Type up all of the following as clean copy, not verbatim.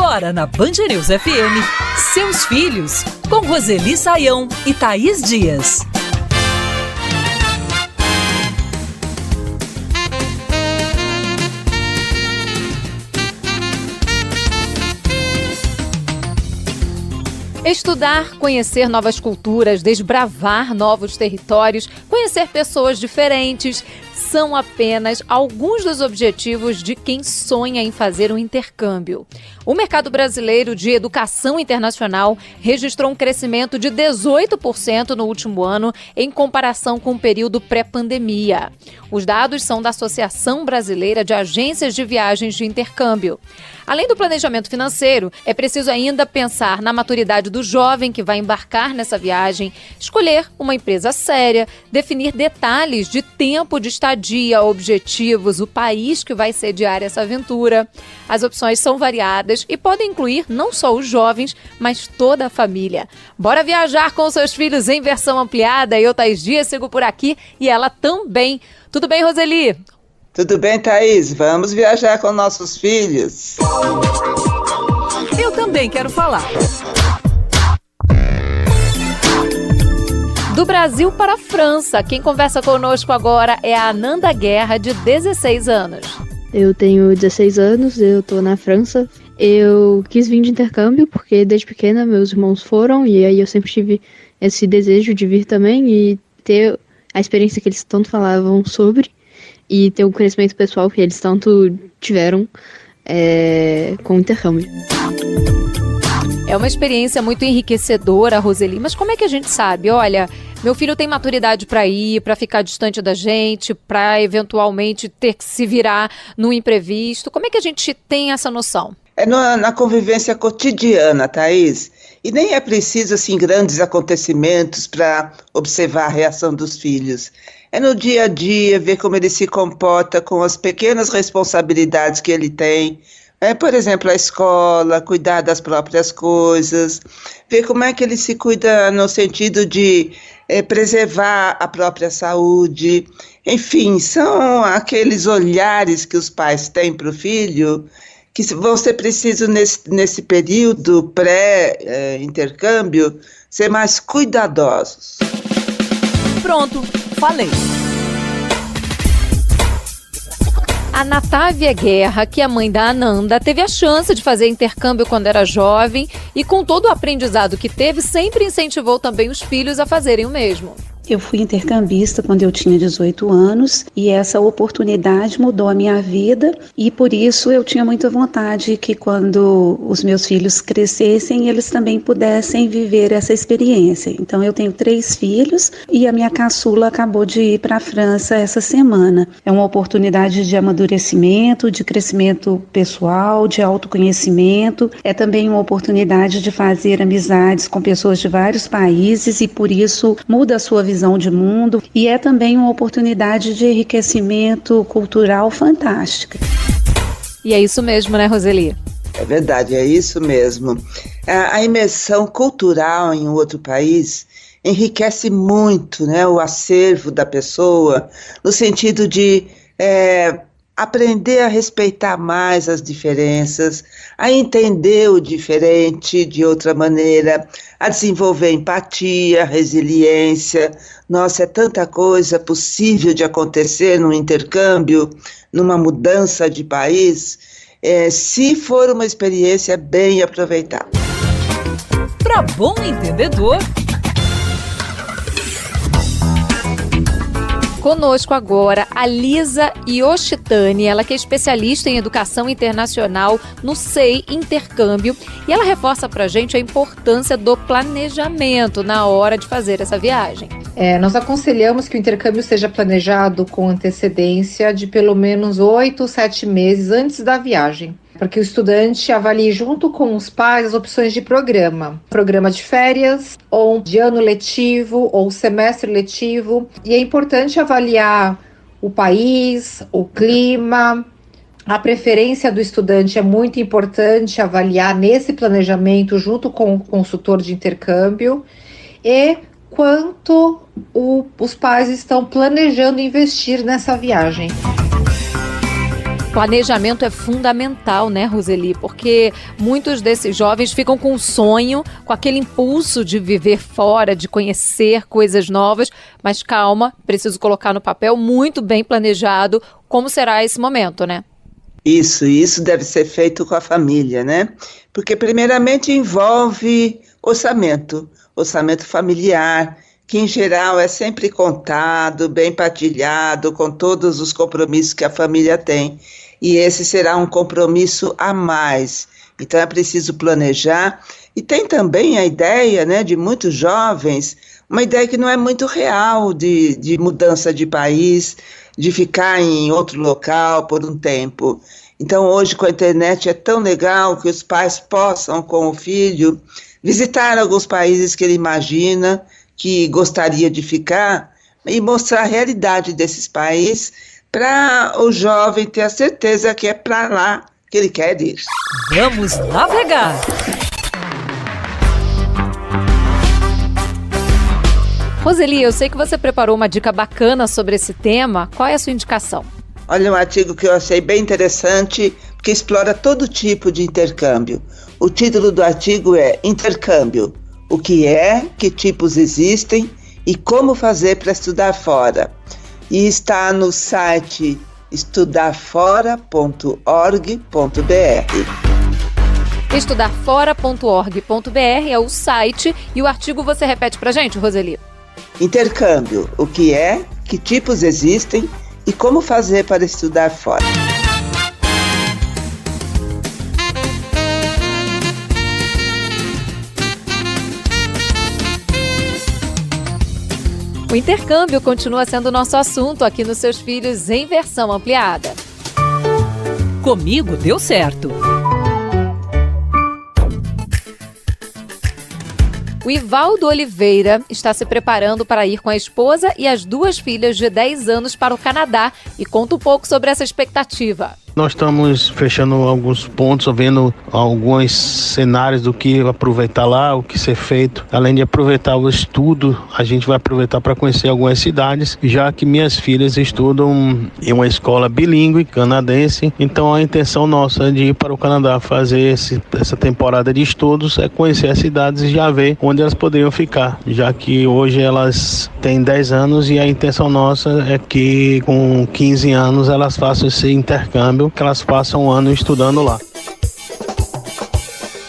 Agora na Band News FM, Seus Filhos, com Roseli Saião e Thaís Dias. Estudar, conhecer novas culturas, desbravar novos territórios, conhecer pessoas diferentes, são apenas alguns dos objetivos de quem sonha em fazer um intercâmbio. O mercado brasileiro de educação internacional registrou um crescimento de 18% no último ano em comparação com o período pré-pandemia. Os dados são da Associação Brasileira de Agências de Viagens de Intercâmbio. Além do planejamento financeiro, é preciso ainda pensar na maturidade do jovem que vai embarcar nessa viagem, escolher uma empresa séria, definir detalhes de tempo de estadia, objetivos, o país que vai sediar essa aventura. As opções são variadas e podem incluir não só os jovens, mas toda a família. Bora viajar com seus filhos em versão ampliada. Eu, Thaís Dias, sigo por aqui e ela também. Tudo bem, Roseli? Tudo bem, Thaís? Vamos viajar com nossos filhos. Eu também quero falar. Do Brasil para a França, quem conversa conosco agora é a Ananda Guerra, de 16 anos. Eu tenho 16 anos, eu tô na França. Eu quis vir de intercâmbio porque desde pequena meus irmãos foram e aí eu sempre tive esse desejo de vir também e ter a experiência que eles tanto falavam sobre e ter o conhecimento pessoal que eles tanto tiveram com o intercâmbio. É uma experiência muito enriquecedora, Roseli, mas como é que a gente sabe? Olha, meu filho tem maturidade para ir, para ficar distante da gente, para eventualmente ter que se virar no imprevisto. Como é que a gente tem essa noção? É na convivência cotidiana, Thaís. E nem é preciso, assim, grandes acontecimentos para observar a reação dos filhos. É no dia a dia, ver como ele se comporta com as pequenas responsabilidades que ele tem. Por exemplo, a escola, cuidar das próprias coisas, ver como é que ele se cuida no sentido de preservar a própria saúde. Enfim, são aqueles olhares que os pais têm para o filho que vão ser precisos nesse período pré-intercâmbio ser mais cuidadosos. Pronto, falei. A Natávia Guerra, que é mãe da Ananda, teve a chance de fazer intercâmbio quando era jovem e com todo o aprendizado que teve, sempre incentivou também os filhos a fazerem o mesmo. Eu fui intercambista quando eu tinha 18 anos e essa oportunidade mudou a minha vida e por isso eu tinha muita vontade que quando os meus filhos crescessem, eles também pudessem viver essa experiência. Então eu tenho 3 filhos e a minha caçula acabou de ir para a França essa semana. É uma oportunidade de amadurecimento, de crescimento pessoal, de autoconhecimento. É também uma oportunidade de fazer amizades com pessoas de vários países e por isso muda a sua visão de mundo e é também uma oportunidade de enriquecimento cultural fantástica. E é isso mesmo, né, Roseli? É verdade, é isso mesmo. A imersão cultural em um outro país enriquece muito, né, o acervo da pessoa, no sentido de aprender a respeitar mais as diferenças, a entender o diferente de outra maneira, a desenvolver empatia, resiliência. Nossa, é tanta coisa possível de acontecer num intercâmbio, numa mudança de país, se for uma experiência bem aproveitada. Para bom entendedor. Conosco agora a Lisa Yoshitani, ela que é especialista em educação internacional no SEI Intercâmbio e ela reforça pra gente a importância do planejamento na hora de fazer essa viagem. Nós aconselhamos que o intercâmbio seja planejado com antecedência de pelo menos 8 ou 7 meses antes da viagem, para que o estudante avalie junto com os pais as opções de programa de férias, ou de ano letivo, ou semestre letivo. E é importante avaliar o país, o clima, a preferência do estudante. É muito importante avaliar nesse planejamento junto com o consultor de intercâmbio e quanto os pais estão planejando investir nessa viagem. Planejamento é fundamental, né, Roseli? Porque muitos desses jovens ficam com um sonho, com aquele impulso de viver fora, de conhecer coisas novas, mas calma, preciso colocar no papel muito bem planejado como será esse momento, né? Isso deve ser feito com a família, né? Porque primeiramente envolve orçamento familiar, que em geral é sempre contado, bem partilhado, com todos os compromissos que a família tem. E esse será um compromisso a mais. Então é preciso planejar. E tem também a ideia, né, de muitos jovens, uma ideia que não é muito real de mudança de país, de ficar em outro local por um tempo. Então hoje com a internet é tão legal que os pais possam com o filho visitar alguns países que ele imagina que gostaria de ficar e mostrar a realidade desses países para o jovem ter a certeza que é para lá que ele quer ir. Vamos navegar! Roseli, eu sei que você preparou uma dica bacana sobre esse tema. Qual é a sua indicação? Olha, um artigo que eu achei bem interessante, que explora todo tipo de intercâmbio. O título do artigo é Intercâmbio: o que é, que tipos existem e como fazer para estudar fora. E está no site estudarfora.org.br. Estudarfora.org.br é o site e o artigo você repete pra gente, Roseli. Intercâmbio: o que é, que tipos existem e como fazer para estudar fora. O intercâmbio continua sendo nosso assunto aqui nos Seus Filhos em versão ampliada. Comigo deu certo. O Ivaldo Oliveira está se preparando para ir com a esposa e as 2 filhas de 10 anos para o Canadá e conta um pouco sobre essa expectativa. Nós estamos fechando alguns pontos, vendo alguns cenários do que aproveitar lá, o que ser feito. Além de aproveitar o estudo, a gente vai aproveitar para conhecer algumas cidades, já que minhas filhas estudam em uma escola bilíngue canadense. Então a intenção nossa de ir para o Canadá fazer essa temporada de estudos é conhecer as cidades e já ver onde elas poderiam ficar, já que hoje elas têm 10 anos e a intenção nossa é que com 15 anos elas façam esse intercâmbio, que elas passam um ano estudando lá.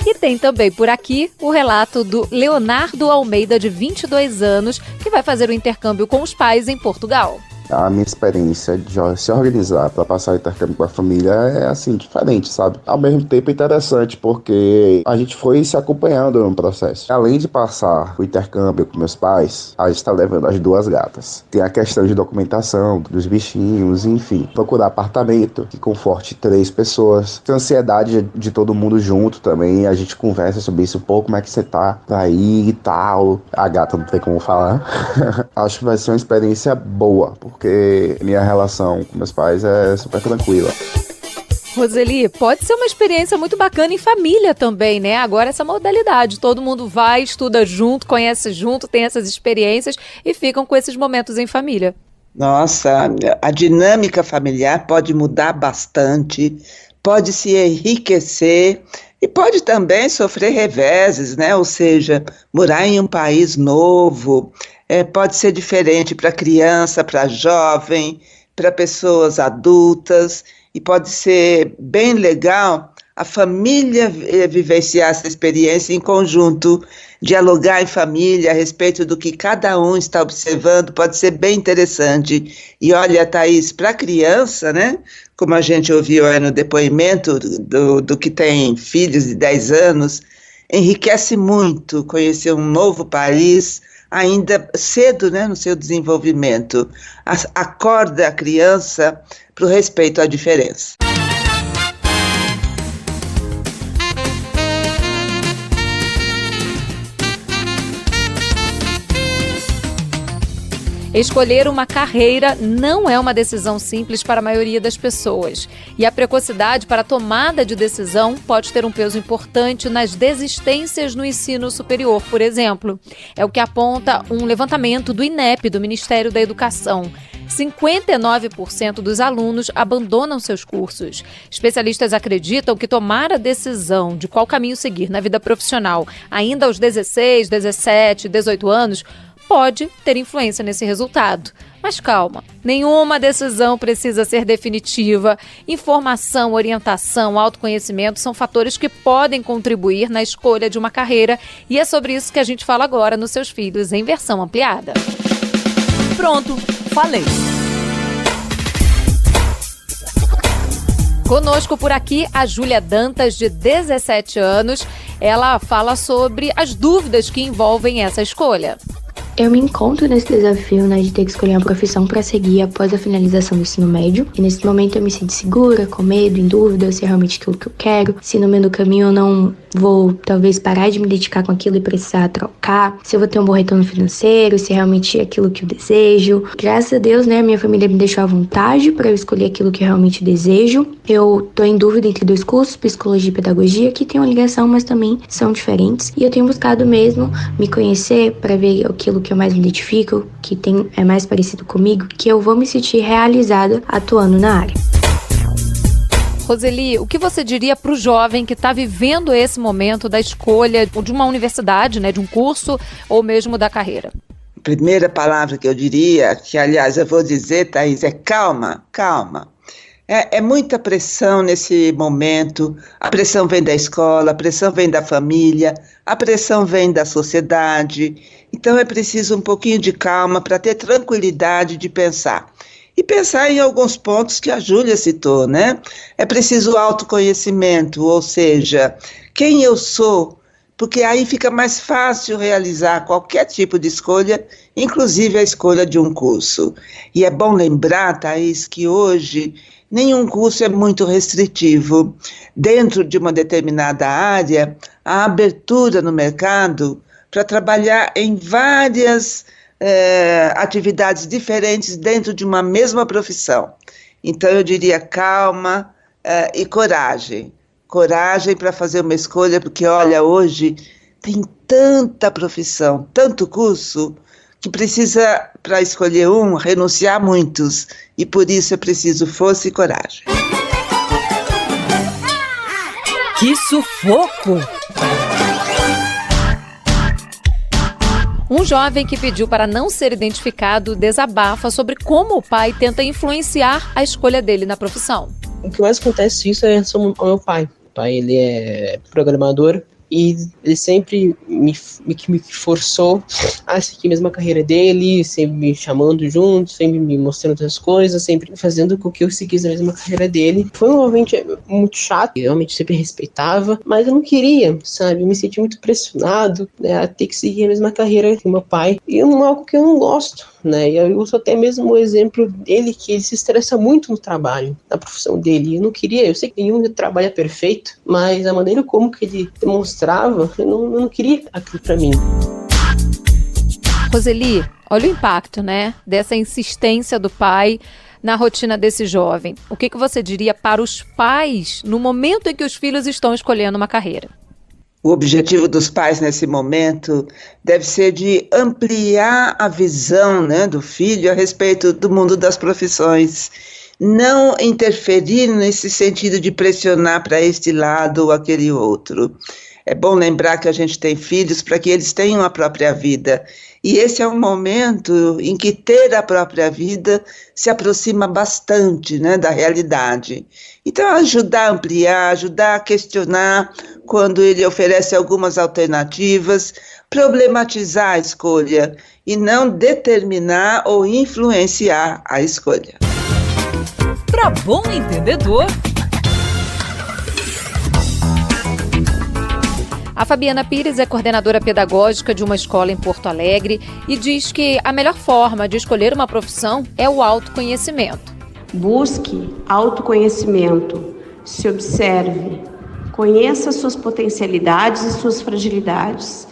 E tem também por aqui o relato do Leonardo Almeida, de 22 anos, que vai fazer o intercâmbio com os pais em Portugal. A minha experiência de se organizar para passar o intercâmbio com a família é assim, diferente, sabe? Ao mesmo tempo interessante, porque a gente foi se acompanhando no processo. Além de passar o intercâmbio com meus pais, a gente está levando as 2 gatas. Tem a questão de documentação, dos bichinhos, enfim. Procurar apartamento que conforte 3 pessoas. Tem ansiedade de todo mundo junto também. A gente conversa sobre isso um pouco, como é que você tá pra ir e tal. A gata não tem como falar. Acho que vai ser uma experiência boa, porque minha relação com meus pais é super tranquila. Roseli, pode ser uma experiência muito bacana em família também, né? Agora essa modalidade, todo mundo vai, estuda junto, conhece junto, tem essas experiências e ficam com esses momentos em família. Nossa, a dinâmica familiar pode mudar bastante, pode se enriquecer e pode também sofrer reveses, né? Ou seja, morar em um país novo, pode ser diferente para criança, para jovem, para pessoas adultas, e pode ser bem legal a família vivenciar essa experiência em conjunto, dialogar em família a respeito do que cada um está observando, pode ser bem interessante. E olha, Thaís, para a criança, né, como a gente ouviu aí no depoimento do que tem filhos de 10 anos, enriquece muito conhecer um novo país, ainda cedo, né, no seu desenvolvimento. Acorda a criança para o respeito à diferença. Escolher uma carreira não é uma decisão simples para a maioria das pessoas. E a precocidade para a tomada de decisão pode ter um peso importante nas desistências no ensino superior, por exemplo. É o que aponta um levantamento do INEP, do Ministério da Educação. 59% dos alunos abandonam seus cursos. Especialistas acreditam que tomar a decisão de qual caminho seguir na vida profissional ainda aos 16, 17, 18 anos pode ter influência nesse resultado. Mas calma, nenhuma decisão precisa ser definitiva. Informação, orientação, autoconhecimento são fatores que podem contribuir na escolha de uma carreira e é sobre isso que a gente fala agora nos Seus Filhos em versão ampliada. Pronto, falei. Conosco por aqui a Júlia Dantas, de 17 anos. Ela fala sobre as dúvidas que envolvem essa escolha. Eu me encontro nesse desafio, de ter que escolher uma profissão para seguir após a finalização do ensino médio. E nesse momento eu me sinto segura, com medo, em dúvida se é realmente aquilo que eu quero, se no meio do caminho eu não vou, talvez, parar de me dedicar com aquilo e precisar trocar, se eu vou ter um bom retorno financeiro, se é realmente aquilo que eu desejo. Graças a Deus, minha família me deixou à vontade para eu escolher aquilo que eu realmente desejo. Eu tô em dúvida entre 2 cursos, psicologia e pedagogia, que tem uma ligação, mas também são diferentes. E eu tenho buscado mesmo me conhecer para ver aquilo que eu mais me identifico, que é mais parecido comigo, que eu vou me sentir realizada atuando na área. Roseli, o que você diria para o jovem que está vivendo esse momento da escolha de uma universidade, de um curso ou mesmo da carreira? A primeira palavra que eu diria, que aliás eu vou dizer, Thaís, é calma, calma. É muita pressão nesse momento, a pressão vem da escola, a pressão vem da família, a pressão vem da sociedade, então é preciso um pouquinho de calma para ter tranquilidade de pensar. E pensar em alguns pontos que a Júlia citou, É preciso autoconhecimento, ou seja, quem eu sou, porque aí fica mais fácil realizar qualquer tipo de escolha, inclusive a escolha de um curso. E é bom lembrar, Thaís, que hoje nenhum curso é muito restritivo. Dentro de uma determinada área, a abertura no mercado para trabalhar em várias atividades diferentes dentro de uma mesma profissão. Então eu diria calma e coragem. Coragem para fazer uma escolha, porque olha, hoje tem tanta profissão, tanto curso, que precisa, para escolher um, renunciar a muitos. E por isso é preciso força e coragem. Que sufoco! Um jovem que pediu para não ser identificado desabafa sobre como o pai tenta influenciar a escolha dele na profissão. O que mais acontece isso é o meu pai. O pai, ele é programador e ele sempre me forçou a seguir a mesma carreira dele, sempre me chamando junto, sempre me mostrando outras coisas, sempre fazendo com que eu seguisse a mesma carreira dele. Foi um momento muito chato, eu realmente sempre respeitava, mas eu não queria, sabe? Eu me senti muito pressionado, a ter que seguir a mesma carreira que meu pai, e é algo que eu não gosto. E eu uso até mesmo o exemplo dele, que ele se estressa muito no trabalho, na profissão dele. Eu não queria, eu sei que nenhum trabalho é perfeito, mas a maneira como que ele demonstrava, eu não queria aquilo pra mim. Roseli, olha o impacto, dessa insistência do pai na rotina desse jovem. O que você diria para os pais no momento em que os filhos estão escolhendo uma carreira? O objetivo dos pais nesse momento deve ser de ampliar a visão do filho a respeito do mundo das profissões. Não interferir nesse sentido de pressionar para este lado ou aquele outro. É bom lembrar que a gente tem filhos para que eles tenham a própria vida. E esse é um momento em que ter a própria vida se aproxima bastante da realidade. Então, ajudar a ampliar, ajudar a questionar quando ele oferece algumas alternativas, problematizar a escolha e não determinar ou influenciar a escolha. Para bom entendedor... A Fabiana Pires é coordenadora pedagógica de uma escola em Porto Alegre e diz que a melhor forma de escolher uma profissão é o autoconhecimento. Busque autoconhecimento, se observe, conheça suas potencialidades e suas fragilidades.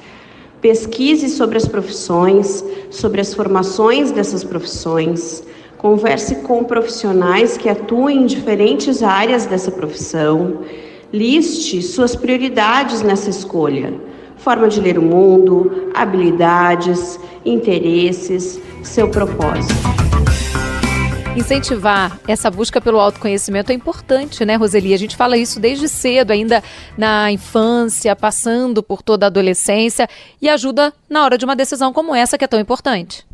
Pesquise sobre as profissões, sobre as formações dessas profissões. Converse com profissionais que atuem em diferentes áreas dessa profissão. Liste suas prioridades nessa escolha, forma de ler o mundo, habilidades, interesses, seu propósito. Incentivar essa busca pelo autoconhecimento é importante, né, Roseli? A gente fala isso desde cedo, ainda na infância, passando por toda a adolescência, e ajuda na hora de uma decisão como essa, que é tão importante.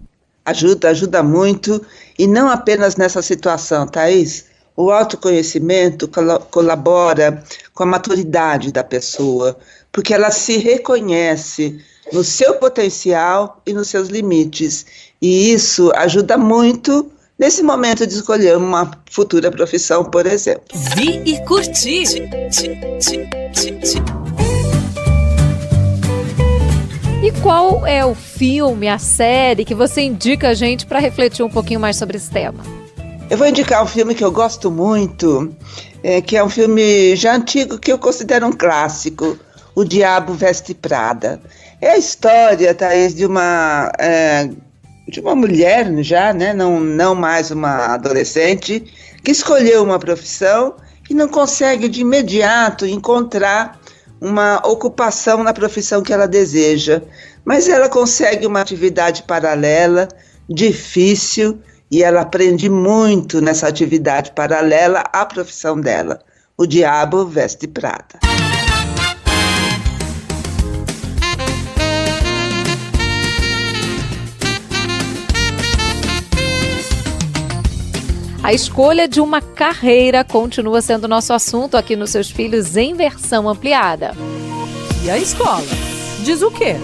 Ajuda muito, e não apenas nessa situação, Thaís. O autoconhecimento colabora com a maturidade da pessoa, porque ela se reconhece no seu potencial e nos seus limites. E isso ajuda muito nesse momento de escolher uma futura profissão, por exemplo. Vi e curti. E qual é o filme, a série que você indica a gente para refletir um pouquinho mais sobre esse tema? Eu vou indicar um filme que eu gosto muito, que é um filme já antigo, que eu considero um clássico, O Diabo Veste Prada. É a história, Thaís, de uma mulher já, né, não mais uma adolescente, que escolheu uma profissão e não consegue de imediato encontrar uma ocupação na profissão que ela deseja. Mas ela consegue uma atividade paralela, difícil, e ela aprende muito nessa atividade paralela à profissão dela. O Diabo Veste Prada. A escolha de uma carreira continua sendo nosso assunto aqui nos Seus Filhos em versão ampliada. E a escola? Diz o quê?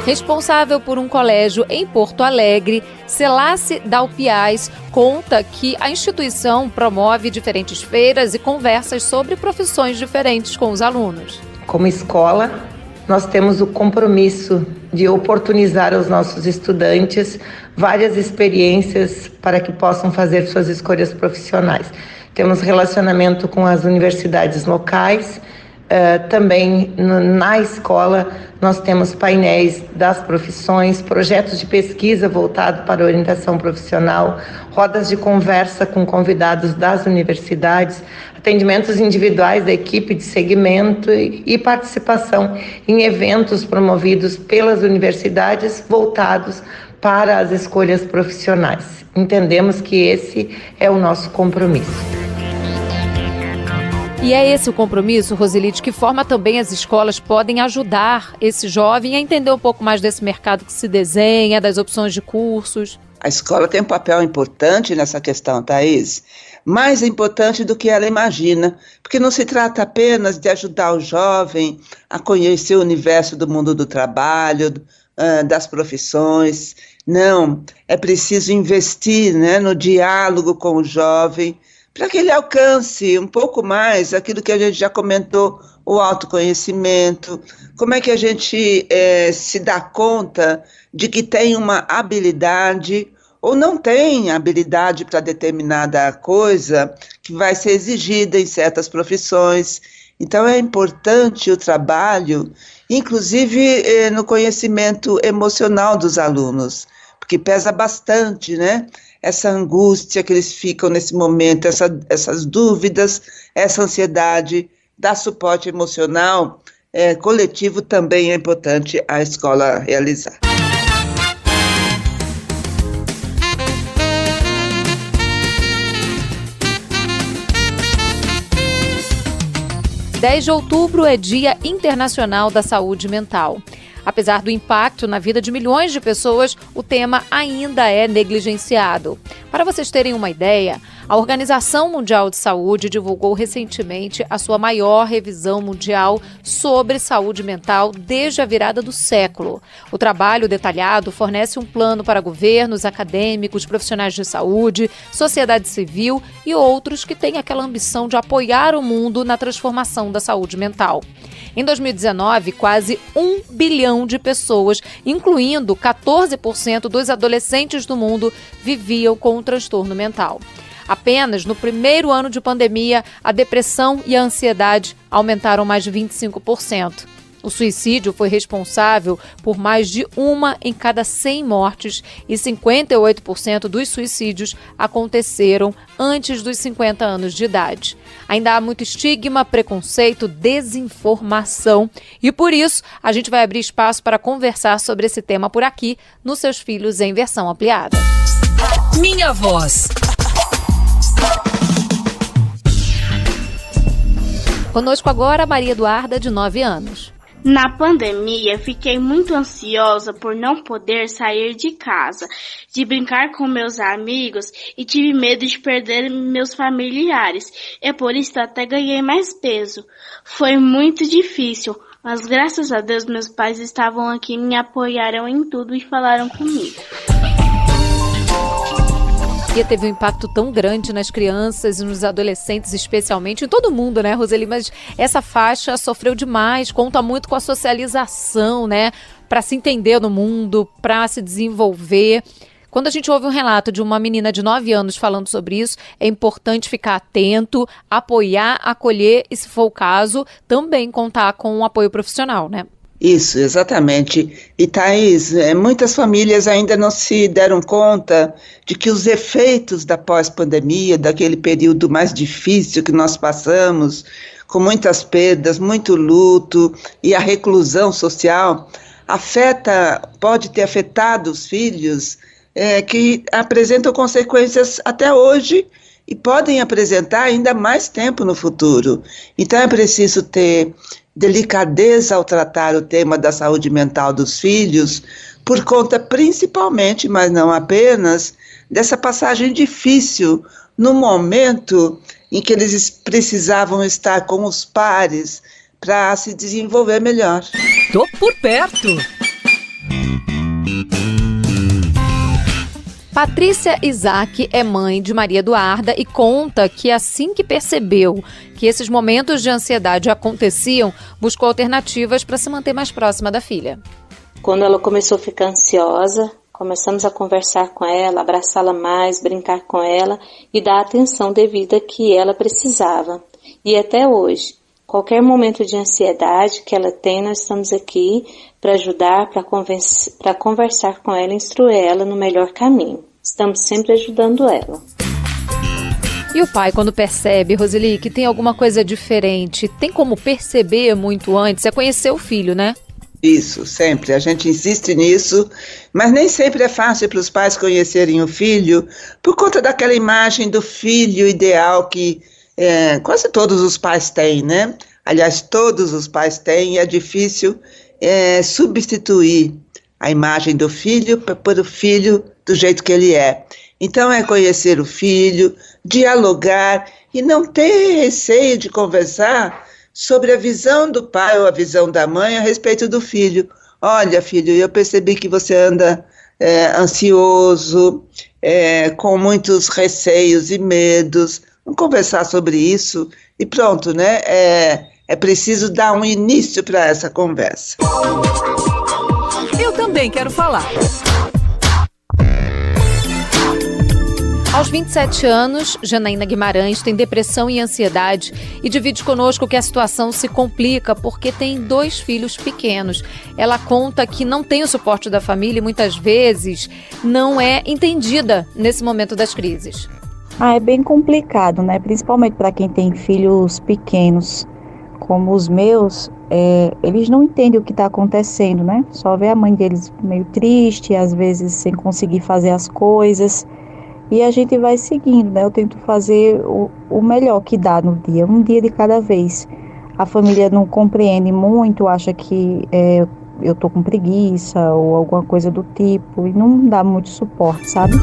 Responsável por um colégio em Porto Alegre, Celace Dalpiaz conta que a instituição promove diferentes feiras e conversas sobre profissões diferentes com os alunos. Como escola, nós temos o compromisso de oportunizar aos nossos estudantes várias experiências para que possam fazer suas escolhas profissionais. Temos relacionamento com as universidades locais, também na escola nós temos painéis das profissões, projetos de pesquisa voltados para a orientação profissional, rodas de conversa com convidados das universidades, atendimentos individuais da equipe de segmento e participação em eventos promovidos pelas universidades voltados para as escolhas profissionais. Entendemos que esse é o nosso compromisso. E é esse o compromisso, Roseli, de que forma também as escolas podem ajudar esse jovem a entender um pouco mais desse mercado que se desenha, das opções de cursos? A escola tem um papel importante nessa questão, Thaís, mais importante do que ela imagina, porque não se trata apenas de ajudar o jovem a conhecer o universo do mundo do trabalho, das profissões. Não, é preciso investir, né, no diálogo com o jovem, para que ele alcance um pouco mais aquilo que a gente já comentou, o autoconhecimento, como é que a gente se dá conta de que tem uma habilidade ou não tem habilidade para determinada coisa que vai ser exigida em certas profissões. Então é importante o trabalho, inclusive no conhecimento emocional dos alunos, porque pesa bastante, né? Essa angústia que eles ficam nesse momento, essas dúvidas, essa ansiedade, dar suporte emocional coletivo também é importante a escola realizar. O 10 de outubro é Dia Internacional da Saúde Mental. Apesar do impacto na vida de milhões de pessoas, o tema ainda é negligenciado. Para vocês terem uma ideia, a Organização Mundial de Saúde divulgou recentemente a sua maior revisão mundial sobre saúde mental desde a virada do século. O trabalho detalhado fornece um plano para governos, acadêmicos, profissionais de saúde, sociedade civil e outros que têm aquela ambição de apoiar o mundo na transformação da saúde mental. Em 2019, quase 1 bilhão de pessoas, incluindo 14% dos adolescentes do mundo, viviam com um transtorno mental. Apenas no primeiro ano de pandemia, a depressão e a ansiedade aumentaram mais de 25%. O suicídio foi responsável por mais de 1 em cada 100 mortes e 58% dos suicídios aconteceram antes dos 50 anos de idade. Ainda há muito estigma, preconceito, desinformação e por isso a gente vai abrir espaço para conversar sobre esse tema por aqui nos Seus Filhos em Versão Ampliada. Minha voz. Conosco agora a Maria Eduarda, de 9 anos. Na pandemia, fiquei muito ansiosa por não poder sair de casa, de brincar com meus amigos e tive medo de perder meus familiares. E por isso até ganhei mais peso. Foi muito difícil, mas graças a Deus meus pais estavam aqui, me apoiaram em tudo e falaram comigo. E teve um impacto tão grande nas crianças e nos adolescentes, especialmente, em todo mundo, né, Roseli? Mas essa faixa sofreu demais, conta muito com a socialização, né, para se entender no mundo, para se desenvolver. Quando a gente ouve um relato de uma menina de 9 anos falando sobre isso, é importante ficar atento, apoiar, acolher e, se for o caso, também contar com um apoio profissional, né? Isso, exatamente. E Thaís, muitas famílias ainda não se deram conta de que os efeitos da pós-pandemia, daquele período mais difícil que nós passamos, com muitas perdas, muito luto e a reclusão social, pode ter afetado os filhos que apresentam consequências até hoje e podem apresentar ainda mais tempo no futuro. Então é preciso ter delicadeza ao tratar o tema da saúde mental dos filhos, por conta principalmente, mas não apenas, dessa passagem difícil no momento em que eles precisavam estar com os pares para se desenvolver melhor. Tô por perto! Patrícia Isaac é mãe de Maria Eduarda e conta que assim que percebeu que esses momentos de ansiedade aconteciam, buscou alternativas para se manter mais próxima da filha. Quando ela começou a ficar ansiosa, começamos a conversar com ela, abraçá-la mais, brincar com ela e dar a atenção devida que ela precisava. E até hoje, qualquer momento de ansiedade que ela tem, nós estamos aqui para ajudar, para conversar com ela, instruir ela no melhor caminho. Estamos sempre ajudando ela. E o pai, quando percebe, Roseli, que tem alguma coisa diferente, tem como perceber muito antes? É conhecer o filho, né? Isso, sempre. A gente insiste nisso, mas nem sempre é fácil para os pais conhecerem o filho por conta daquela imagem do filho ideal que quase todos os pais têm, né? Aliás, todos os pais têm e é difícil substituir a imagem do filho por o filho do jeito que ele é. Então é conhecer o filho, dialogar e não ter receio de conversar sobre a visão do pai ou a visão da mãe a respeito do filho. Olha, filho, eu percebi que você anda ansioso, com muitos receios e medos. Vamos conversar sobre isso e pronto, né? É preciso dar um início para essa conversa. Eu também quero falar. Aos 27 anos, Janaína Guimarães tem depressão e ansiedade e divide conosco que a situação se complica porque tem 2 filhos pequenos. Ela conta que não tem o suporte da família e muitas vezes não é entendida nesse momento das crises. É bem complicado, né? Principalmente para quem tem filhos pequenos, como os meus, eles não entendem o que está acontecendo, né? Só vê a mãe deles meio triste, às vezes sem conseguir fazer as coisas. E a gente vai seguindo, né? Eu tento fazer o melhor que dá no dia, um dia de cada vez. A família não compreende muito, acha que eu tô com preguiça ou alguma coisa do tipo, e não dá muito suporte, sabe?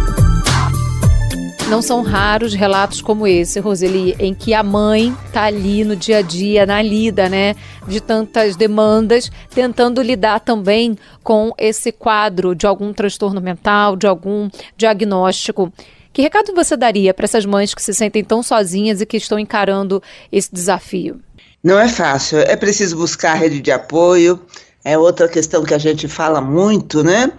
Não são raros relatos como esse, Roseli, em que a mãe tá ali no dia a dia, na lida, né, de tantas demandas, tentando lidar também com esse quadro de algum transtorno mental, de algum diagnóstico. Que recado você daria para essas mães que se sentem tão sozinhas e que estão encarando esse desafio? Não é fácil, é preciso buscar rede de apoio. É outra questão que a gente fala muito, né?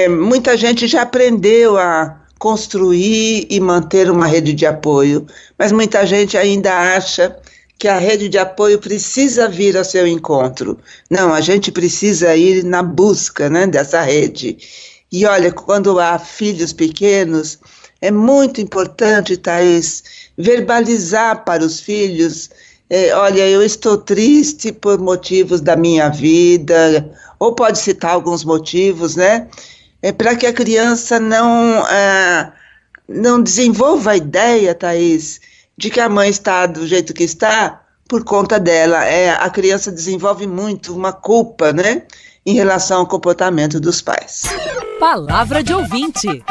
Muita gente já aprendeu a construir e manter uma rede de apoio, mas muita gente ainda acha que a rede de apoio precisa vir ao seu encontro. Não, a gente precisa ir na busca, né, dessa rede. E olha, quando há filhos pequenos, é muito importante, Thaís, verbalizar para os filhos, olha, eu estou triste por motivos da minha vida, ou pode citar alguns motivos, né, para que a criança não desenvolva a ideia, Thaís, de que a mãe está do jeito que está por conta dela. A criança desenvolve muito uma culpa, né, em relação ao comportamento dos pais. Palavra de ouvinte.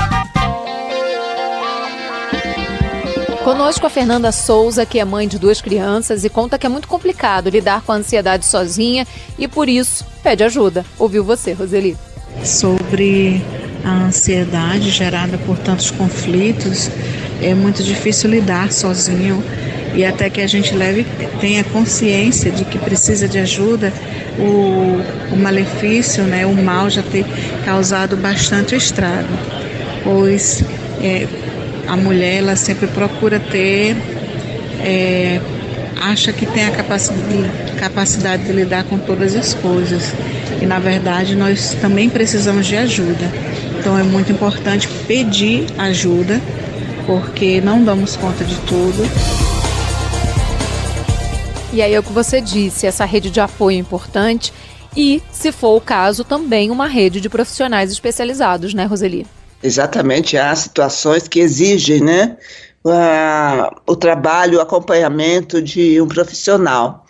Conosco a Fernanda Souza, que é mãe de 2 crianças e conta que é muito complicado lidar com a ansiedade sozinha e por isso pede ajuda. Ouviu você, Roseli? Sobre a ansiedade gerada por tantos conflitos, é muito difícil lidar sozinho e até que a gente tenha consciência de que precisa de ajuda, o malefício, né, o mal já ter causado bastante estrago, pois a mulher ela sempre procura ter, acha que tem a capacidade de lidar com todas as coisas e na verdade nós também precisamos de ajuda. Então é muito importante pedir ajuda, porque não damos conta de tudo. E aí é o que você disse, essa rede de apoio é importante e, se for o caso, também uma rede de profissionais especializados, né, Roseli? Exatamente, há situações que exigem, né, o trabalho, o acompanhamento de um profissional.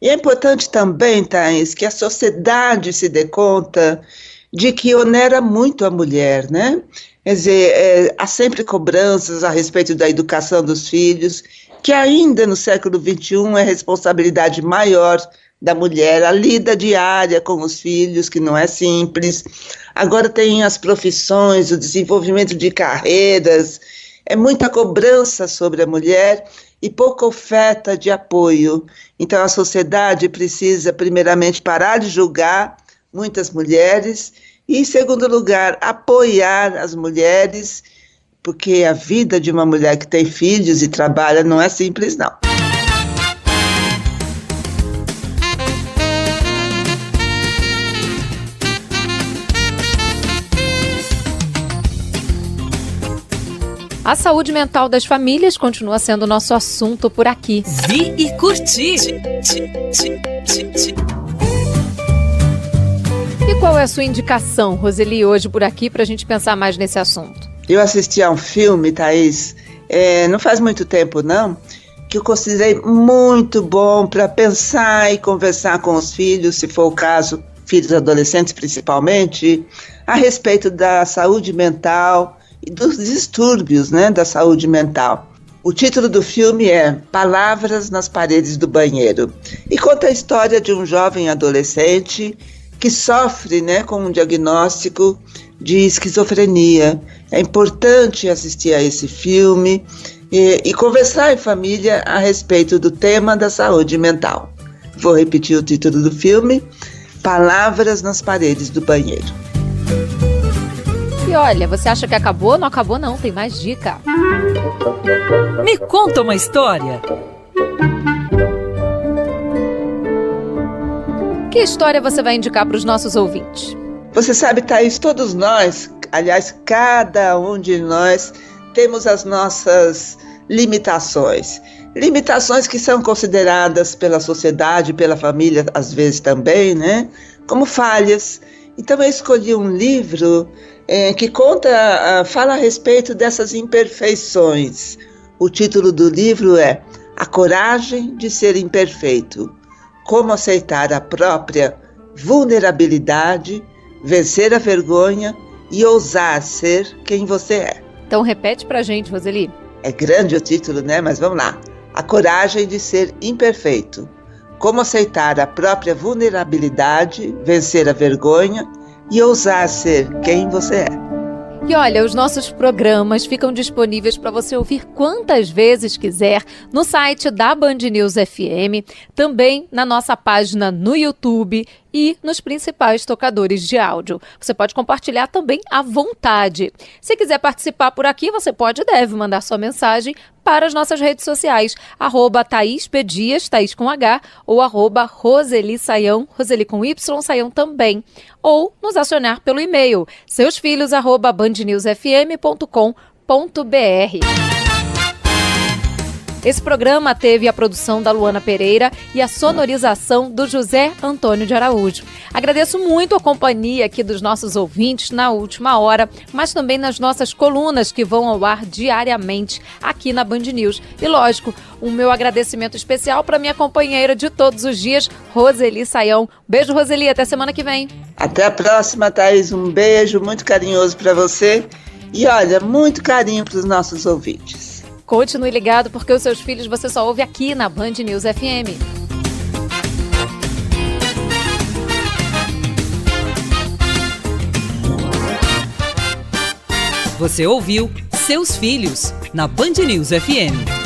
E é importante também, Thaís, que a sociedade se dê conta de que onera muito a mulher, né? Quer dizer, há sempre cobranças a respeito da educação dos filhos, que ainda no século XXI é responsabilidade maior da mulher, a lida diária com os filhos, que não é simples. Agora tem as profissões, o desenvolvimento de carreiras, é muita cobrança sobre a mulher e pouca oferta de apoio. Então a sociedade precisa, primeiramente, parar de julgar muitas mulheres e, em segundo lugar, apoiar as mulheres, porque a vida de uma mulher que tem filhos e trabalha não é simples, não. A saúde mental das famílias continua sendo nosso assunto por aqui. Vi e curti. E qual é a sua indicação, Roseli, hoje por aqui, para a gente pensar mais nesse assunto? Eu assisti a um filme, Thaís, não faz muito tempo não, que eu considerei muito bom para pensar e conversar com os filhos, se for o caso, filhos adolescentes principalmente, a respeito da saúde mental e dos distúrbios, né, da saúde mental. O título do filme é Palavras nas Paredes do Banheiro e conta a história de um jovem adolescente que sofre, né, com um diagnóstico de esquizofrenia. É importante assistir a esse filme e conversar em família a respeito do tema da saúde mental. Vou repetir o título do filme, Palavras nas Paredes do Banheiro. E olha, você acha que acabou? Não acabou não, tem mais dica. Me conta uma história. Que história você vai indicar para os nossos ouvintes? Você sabe, Thaís, todos nós, aliás, cada um de nós, temos as nossas limitações. Limitações que são consideradas pela sociedade, pela família, às vezes também, né, como falhas. Então eu escolhi um livro que fala a respeito dessas imperfeições. O título do livro é A Coragem de Ser Imperfeito. Como aceitar a própria vulnerabilidade, vencer a vergonha e ousar ser quem você é. Então repete pra gente, Roseli. É grande o título, né? Mas vamos lá. A Coragem de Ser Imperfeito. Como aceitar a própria vulnerabilidade, vencer a vergonha e ousar ser quem você é. E olha, os nossos programas ficam disponíveis para você ouvir quantas vezes quiser no site da Band News FM, também na nossa página no YouTube e nos principais tocadores de áudio. Você pode compartilhar também à vontade. Se quiser participar por aqui, você pode e deve mandar sua mensagem para as nossas redes sociais, @ThaísPdias, Thaís com H, ou @Roseli Saião, Roseli com Y, Saião também. Ou nos acionar pelo e-mail, seusfilhos@bandnewsfm.com.br. Esse programa teve a produção da Luana Pereira e a sonorização do José Antônio de Araújo. Agradeço muito a companhia aqui dos nossos ouvintes na última hora, mas também nas nossas colunas que vão ao ar diariamente aqui na Band News. E lógico, o meu agradecimento especial para minha companheira de todos os dias, Roseli Saião. Beijo, Roseli, até semana que vem. Até a próxima, Thaís. Um beijo muito carinhoso para você e olha, muito carinho para os nossos ouvintes. Continue ligado, porque os seus filhos você só ouve aqui na Band News FM. Você ouviu Seus Filhos, na Band News FM.